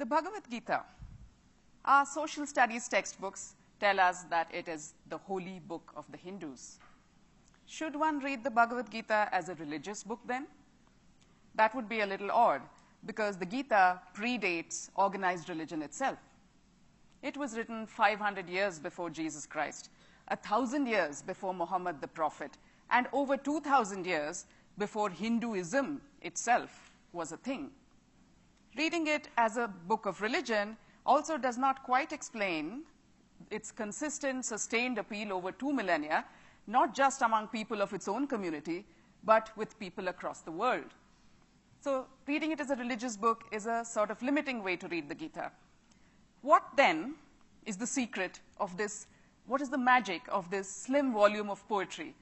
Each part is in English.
The Bhagavad Gita. Our social studies textbooks tell us that it is the holy book of the Hindus. Should one read the Bhagavad Gita as a religious book then? That would be a little odd, because the Gita predates organized religion itself. It was written 500 years before Jesus Christ, 1,000 years before Muhammad the Prophet, and over 2,000 years before Hinduism itself was a thing. Reading it as a book of religion also does not quite explain its consistent, sustained appeal over 2 millennia, not just among people of its own community, but with people across the world. So reading it as a religious book is a sort of limiting way to read the Gita. What then is the secret of this? What is the magic of this slim volume of poetry?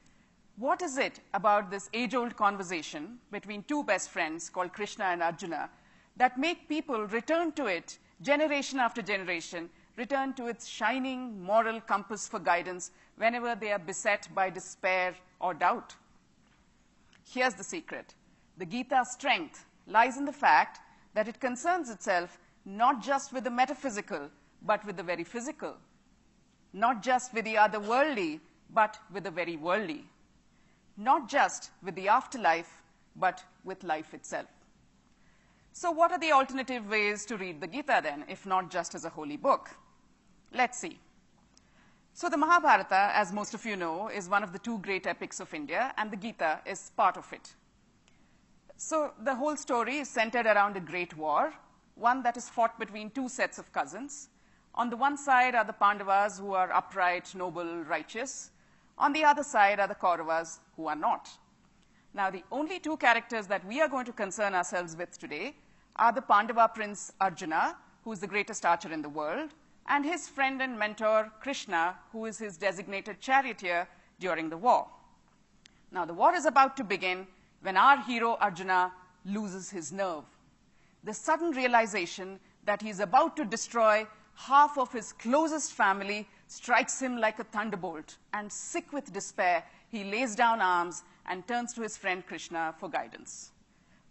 What is it about this age-old conversation between two best friends called Krishna and Arjuna that make people return to it generation after generation, return to its shining moral compass for guidance whenever they are beset by despair or doubt? Here's the secret. The Gita's strength lies in the fact that it concerns itself not just with the metaphysical, but with the very physical. Not just with the otherworldly, but with the very worldly. Not just with the afterlife, but with life itself. So what are the alternative ways to read the Gita then, if not just as a holy book? Let's see. So the Mahabharata, as most of you know, is one of the two great epics of India, and the Gita is part of it. So the whole story is centered around a great war, one that is fought between two sets of cousins. On the one side are the Pandavas, who are upright, noble, righteous. On the other side are the Kauravas, who are not. Now, the only two characters that we are going to concern ourselves with today are the Pandava prince Arjuna, who is the greatest archer in the world, and his friend and mentor Krishna, who is his designated charioteer during the war. Now, the war is about to begin when our hero Arjuna loses his nerve. The sudden realization that he is about to destroy half of his closest family strikes him like a thunderbolt, and sick with despair, he lays down arms and turns to his friend Krishna for guidance.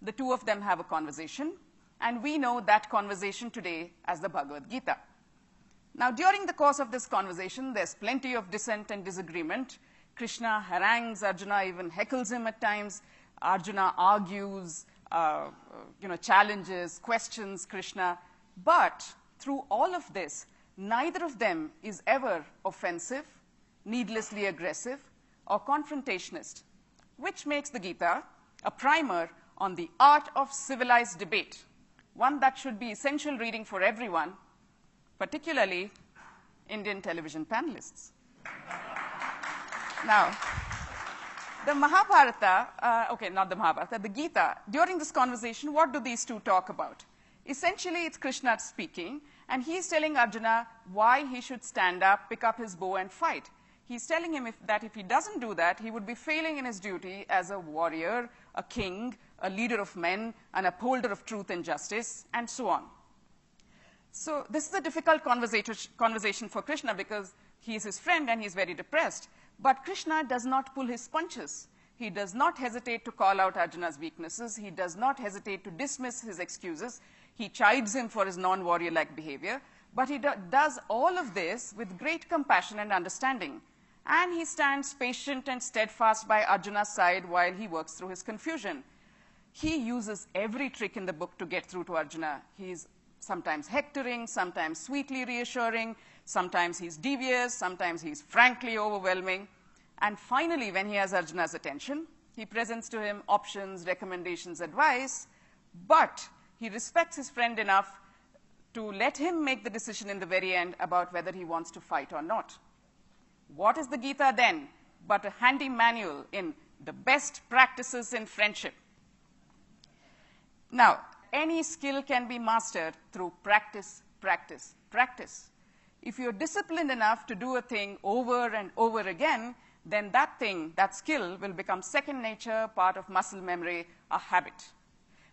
The two of them have a conversation, and we know that conversation today as the Bhagavad Gita. Now, during the course of this conversation, there's plenty of dissent and disagreement. Krishna harangues Arjuna, even heckles him at times. Arjuna argues, challenges, questions Krishna. But through all of this, neither of them is ever offensive, needlessly aggressive, or confrontationist, which makes the Gita a primer on the art of civilized debate, one that should be essential reading for everyone, particularly Indian television panelists. Now, the Mahabharata, not the Mahabharata, the Gita, during this conversation, what do these two talk about? Essentially, it's Krishna speaking, and he's telling Arjuna why he should stand up, pick up his bow, and fight. He's telling him that if he doesn't do that, he would be failing in his duty as a warrior, a king, a leader of men, an upholder of truth and justice, and so on. So this is a difficult conversation for Krishna because he's his friend and he's very depressed. But Krishna does not pull his punches. He does not hesitate to call out Arjuna's weaknesses. He does not hesitate to dismiss his excuses. He chides him for his non-warrior-like behavior. But he does all of this with great compassion and understanding. And he stands patient and steadfast by Arjuna's side while he works through his confusion. He uses every trick in the book to get through to Arjuna. He's sometimes hectoring, sometimes sweetly reassuring, sometimes he's devious, sometimes he's frankly overwhelming. And finally, when he has Arjuna's attention, he presents to him options, recommendations, advice, but he respects his friend enough to let him make the decision in the very end about whether he wants to fight or not. What is the Gita then but a handy manual in the best practices in friendship? Now, any skill can be mastered through practice, practice, practice. If you're disciplined enough to do a thing over and over again, then that thing, that skill, will become second nature, part of muscle memory, a habit.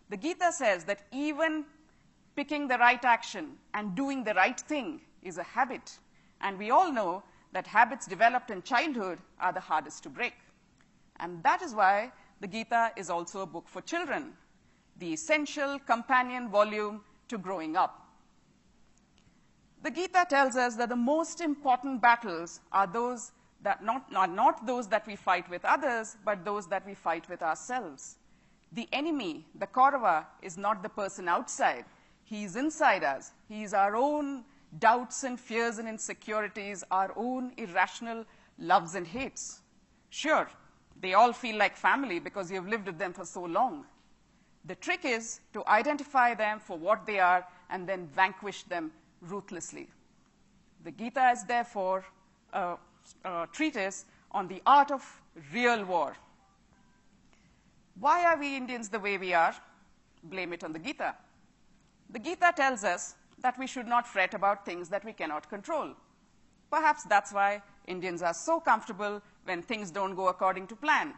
The Gita says that even picking the right action and doing the right thing is a habit. And we all know that habits developed in childhood are the hardest to break. And that is why the Gita is also a book for children, the essential companion volume to growing up. The Gita tells us that the most important battles are those that not those that we fight with others, but those that we fight with ourselves. The enemy, the Kaurava, is not the person outside. He is inside us. He is our own doubts and fears and insecurities, our own irrational loves and hates. Sure, they all feel like family because you've lived with them for so long. The trick is to identify them for what they are and then vanquish them ruthlessly. The Gita is therefore a treatise on the art of real war. Why are we Indians the way we are? Blame it on the Gita. The Gita tells us that we should not fret about things that we cannot control. Perhaps that's why Indians are so comfortable when things don't go according to plan.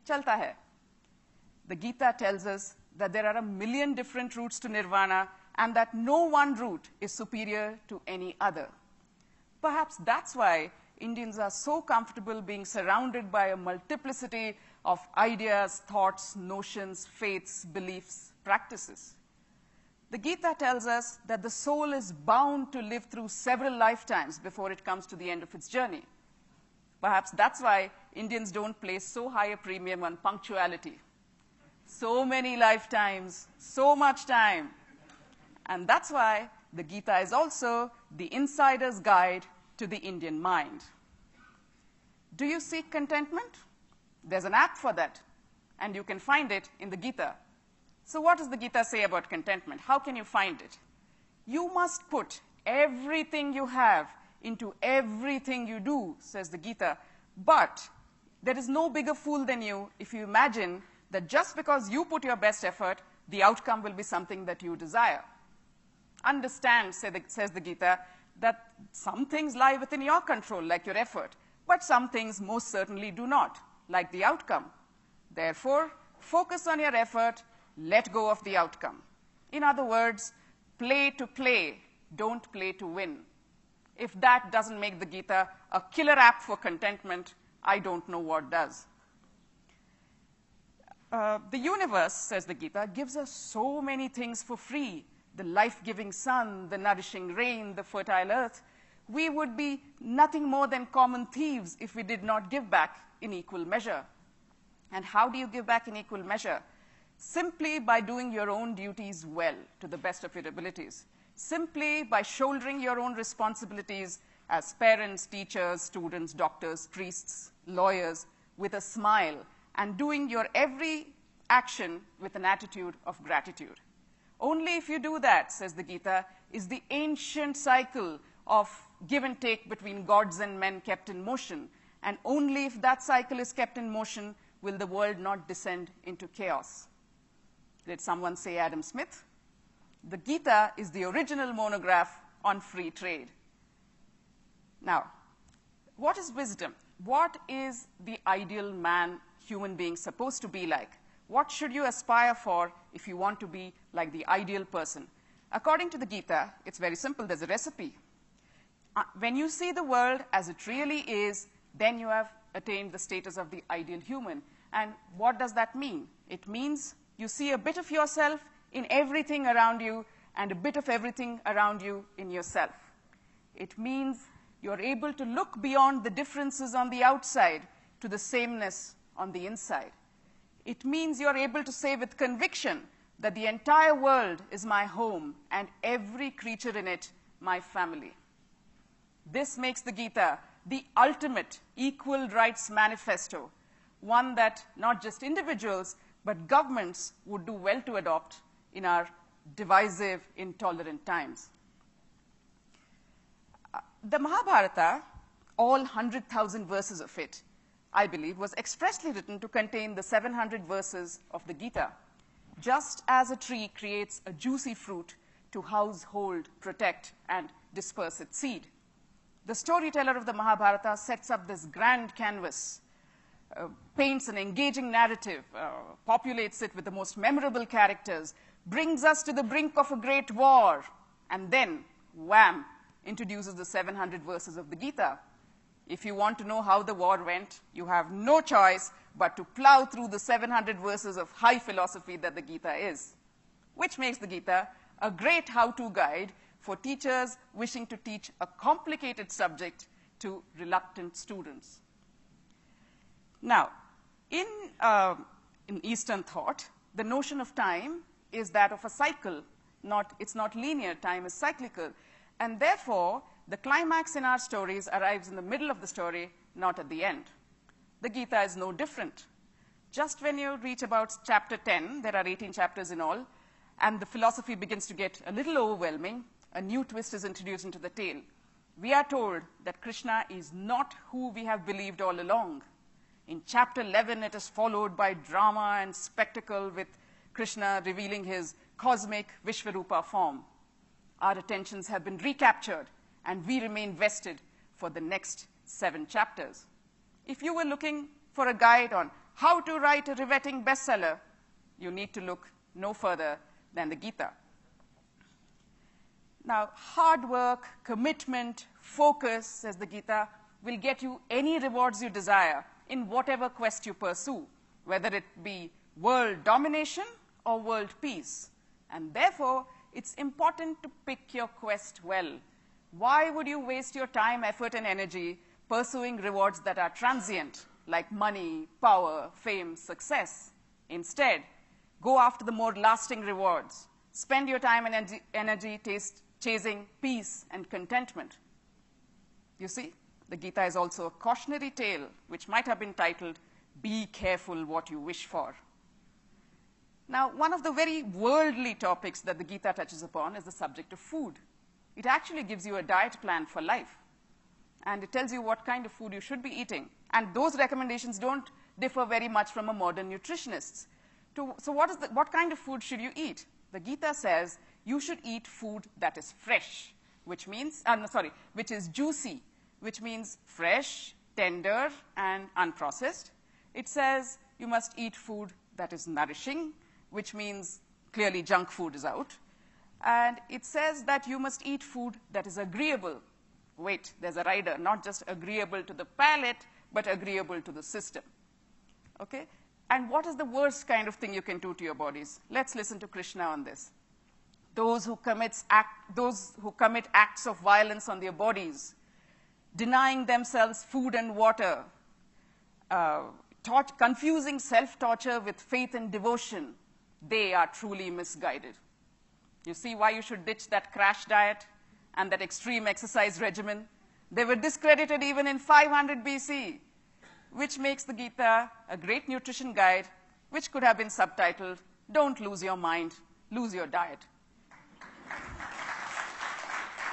Chalta hai. The Gita tells us that there are a million different routes to nirvana and that no one route is superior to any other. Perhaps that's why Indians are so comfortable being surrounded by a multiplicity of ideas, thoughts, notions, faiths, beliefs, practices. The Gita tells us that the soul is bound to live through several lifetimes before it comes to the end of its journey. Perhaps that's why Indians don't place so high a premium on punctuality. So many lifetimes, so much time. And that's why the Gita is also the insider's guide to the Indian mind. Do you seek contentment? There's an app for that, and you can find it in the Gita. So what does the Gita say about contentment? How can you find it? You must put everything you have into everything you do, says the Gita. But there is no bigger fool than you if you imagine that just because you put your best effort, the outcome will be something that you desire. Understand, says the Gita, that some things lie within your control, like your effort, but some things most certainly do not, like the outcome. Therefore, focus on your effort, let go of the outcome. In other words, play to play, don't play to win. If that doesn't make the Gita a killer app for contentment, I don't know what does. The universe, says the Gita, gives us so many things for free. The life-giving sun, the nourishing rain, the fertile earth. We would be nothing more than common thieves if we did not give back in equal measure. And how do you give back in equal measure? Simply by doing your own duties well, to the best of your abilities. Simply by shouldering your own responsibilities as parents, teachers, students, doctors, priests, lawyers, with a smile, and doing your every action with an attitude of gratitude. Only if you do that, says the Gita, is the ancient cycle of give and take between gods and men kept in motion. And only if that cycle is kept in motion will the world not descend into chaos. Did someone say Adam Smith? The Gita is the original monograph on free trade. Now, what is wisdom? What is the ideal man, human being supposed to be like? What should you aspire for if you want to be like the ideal person? According to the Gita, it's very simple. There's a recipe. When you see the world as it really is, then you have attained the status of the ideal human. And what does that mean? It means you see a bit of yourself in everything around you and a bit of everything around you in yourself. It means you're able to look beyond the differences on the outside to the sameness on the inside. It means you're able to say with conviction that the entire world is my home and every creature in it my family. This makes the Gita the ultimate equal rights manifesto, one that not just individuals, but governments would do well to adopt in our divisive, intolerant times. The Mahabharata, all 100,000 verses of it, I believe, was expressly written to contain the 700 verses of the Gita. Just as a tree creates a juicy fruit to house, hold, protect, and disperse its seed, the storyteller of the Mahabharata sets up this grand canvas, paints an engaging narrative, populates it with the most memorable characters, brings us to the brink of a great war, and then, wham, introduces the 700 verses of the Gita. If you want to know how the war went, you have no choice but to plow through the 700 verses of high philosophy that the Gita is, which makes the Gita a great how-to guide for teachers wishing to teach a complicated subject to reluctant students. Now, in Eastern thought, the notion of time is that of a cycle. It's not linear. Time is cyclical. And therefore, the climax in our stories arrives in the middle of the story, not at the end. The Gita is no different. Just when you reach about chapter 10, there are 18 chapters in all, and the philosophy begins to get a little overwhelming, a new twist is introduced into the tale. We are told that Krishna is not who we have believed all along. In chapter 11, it is followed by drama and spectacle with Krishna revealing his cosmic Vishvarupa form. Our attentions have been recaptured, and we remain vested for the next 7 chapters. If you were looking for a guide on how to write a riveting bestseller, you need to look no further than the Gita. Now, hard work, commitment, focus, says the Gita, will get you any rewards you desire in whatever quest you pursue, whether it be world domination or world peace. And therefore, it's important to pick your quest well. Why would you waste your time, effort, and energy pursuing rewards that are transient, like money, power, fame, success? Instead, go after the more lasting rewards. Spend your time and energy chasing peace and contentment. You see, the Gita is also a cautionary tale, which might have been titled, "Be careful what you wish for." Now, one of the very worldly topics that the Gita touches upon is the subject of food. It actually gives you a diet plan for life, and it tells you what kind of food you should be eating. And those recommendations don't differ very much from a modern nutritionist's. So what kind of food should you eat? The Gita says you should eat food that is fresh, which is juicy, which means fresh, tender, and unprocessed. It says you must eat food that is nourishing, which means clearly junk food is out. And it says that you must eat food that is agreeable. Wait, there's a rider, not just agreeable to the palate, but agreeable to the system. Okay? And what is the worst kind of thing you can do to your bodies? Let's listen to Krishna on this. Those who commit acts of violence on their bodies, denying themselves food and water, confusing self-torture with faith and devotion, they are truly misguided. You see why you should ditch that crash diet and that extreme exercise regimen? They were discredited even in 500 BC, which makes the Gita a great nutrition guide, which could have been subtitled, "Don't lose your mind, lose your diet."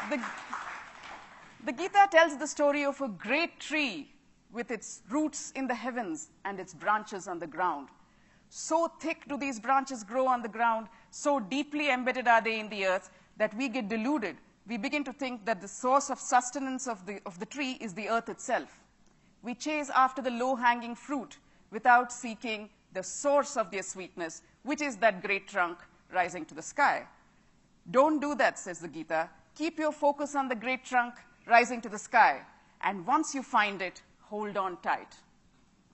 The Gita tells the story of a great tree with its roots in the heavens and its branches on the ground. So thick do these branches grow on the ground, so deeply embedded are they in the earth, that we get deluded. We begin to think that the source of sustenance of the tree is the earth itself. We chase after the low-hanging fruit without seeking the source of their sweetness, which is that great trunk rising to the sky. Don't do that, says the Gita. Keep your focus on the great trunk rising to the sky, and once you find it, hold on tight.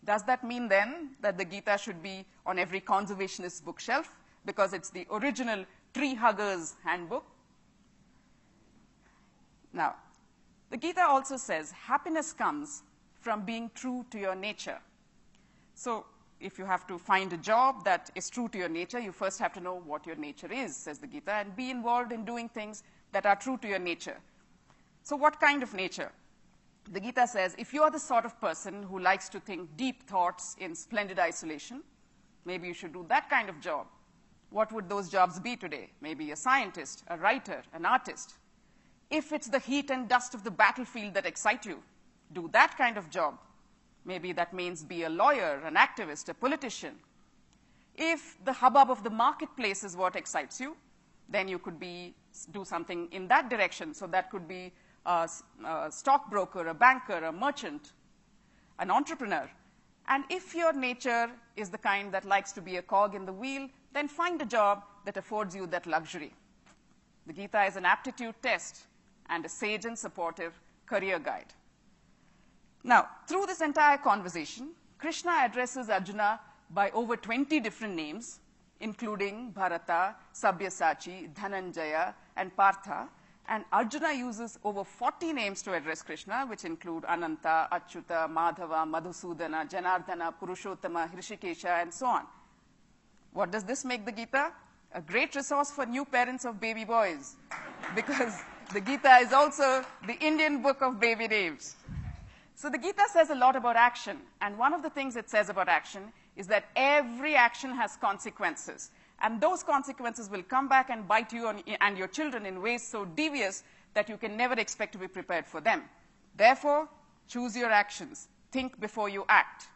Does that mean then that the Gita should be on every conservationist bookshelf because it's the original tree hugger's handbook? Now, the Gita also says happiness comes from being true to your nature. So if you have to find a job that is true to your nature, you first have to know what your nature is, says the Gita, and be involved in doing things that are true to your nature. So what kind of nature? The Gita says, if you are the sort of person who likes to think deep thoughts in splendid isolation, maybe you should do that kind of job. What would those jobs be today? Maybe a scientist, a writer, an artist. If it's the heat and dust of the battlefield that excite you, do that kind of job. Maybe that means be a lawyer, an activist, a politician. If the hubbub of the marketplace is what excites you, then you could do something in that direction. So that could be a stockbroker, a banker, a merchant, an entrepreneur. And if your nature is the kind that likes to be a cog in the wheel, then find a job that affords you that luxury. The Gita is an aptitude test and a sage and supportive career guide. Now, through this entire conversation, Krishna addresses Arjuna by over 20 different names, including Bharata, Sabyasachi, Dhananjaya, and Partha. And Arjuna uses over 40 names to address Krishna, which include Ananta, Achyuta, Madhava, Madhusudana, Janardana, Purushottama, Hrishikesha, and so on. What does this make the Gita? A great resource for new parents of baby boys, because the Gita is also the Indian book of baby names. So the Gita says a lot about action, and one of the things it says about action is that every action has consequences. And those consequences will come back and bite you and your children in ways so devious that you can never expect to be prepared for them. Therefore, choose your actions. Think before you act.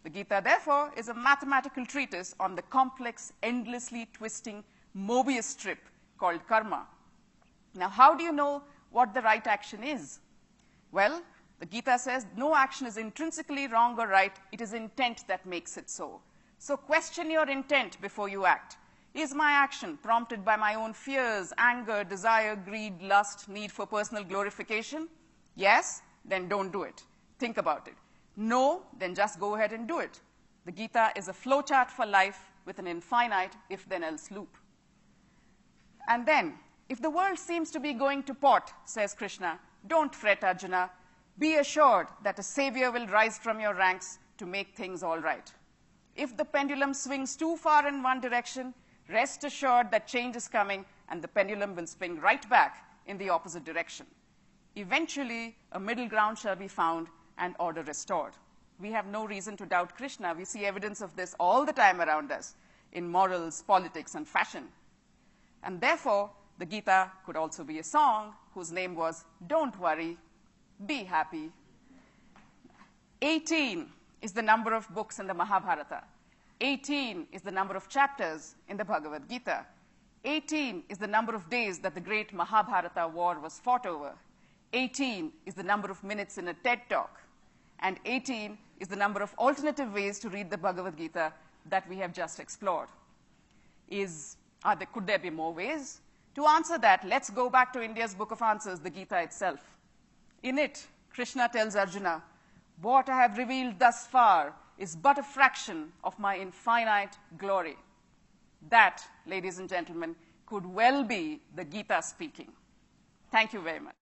The Gita, therefore, is a mathematical treatise on the complex, endlessly twisting Mobius strip called karma. Now, how do you know what the right action is? Well, the Gita says no action is intrinsically wrong or right. It is intent that makes it so. So question your intent before you act. Is my action prompted by my own fears, anger, desire, greed, lust, need for personal glorification? Yes? Then don't do it. Think about it. No? Then just go ahead and do it. The Gita is a flowchart for life with an infinite if-then-else loop. And then, if the world seems to be going to pot, says Krishna, don't fret, Arjuna. Be assured that a savior will rise from your ranks to make things all right. If the pendulum swings too far in one direction, rest assured that change is coming and the pendulum will swing right back in the opposite direction. Eventually, a middle ground shall be found and order restored. We have no reason to doubt Krishna. We see evidence of this all the time around us in morals, politics, and fashion. And therefore, the Gita could also be a song whose name was Don't Worry, Be Happy. 18 is the number of books in the Mahabharata. 18 is the number of chapters in the Bhagavad Gita. 18 is the number of days that the great Mahabharata war was fought over. 18 is the number of minutes in a TED Talk. And 18 is the number of alternative ways to read the Bhagavad Gita that we have just explored. Could there be more ways? To answer that, let's go back to India's Book of Answers, the Gita itself. In it, Krishna tells Arjuna, what I have revealed thus far is but a fraction of my infinite glory. That, ladies and gentlemen, could well be the Gita speaking. Thank you very much.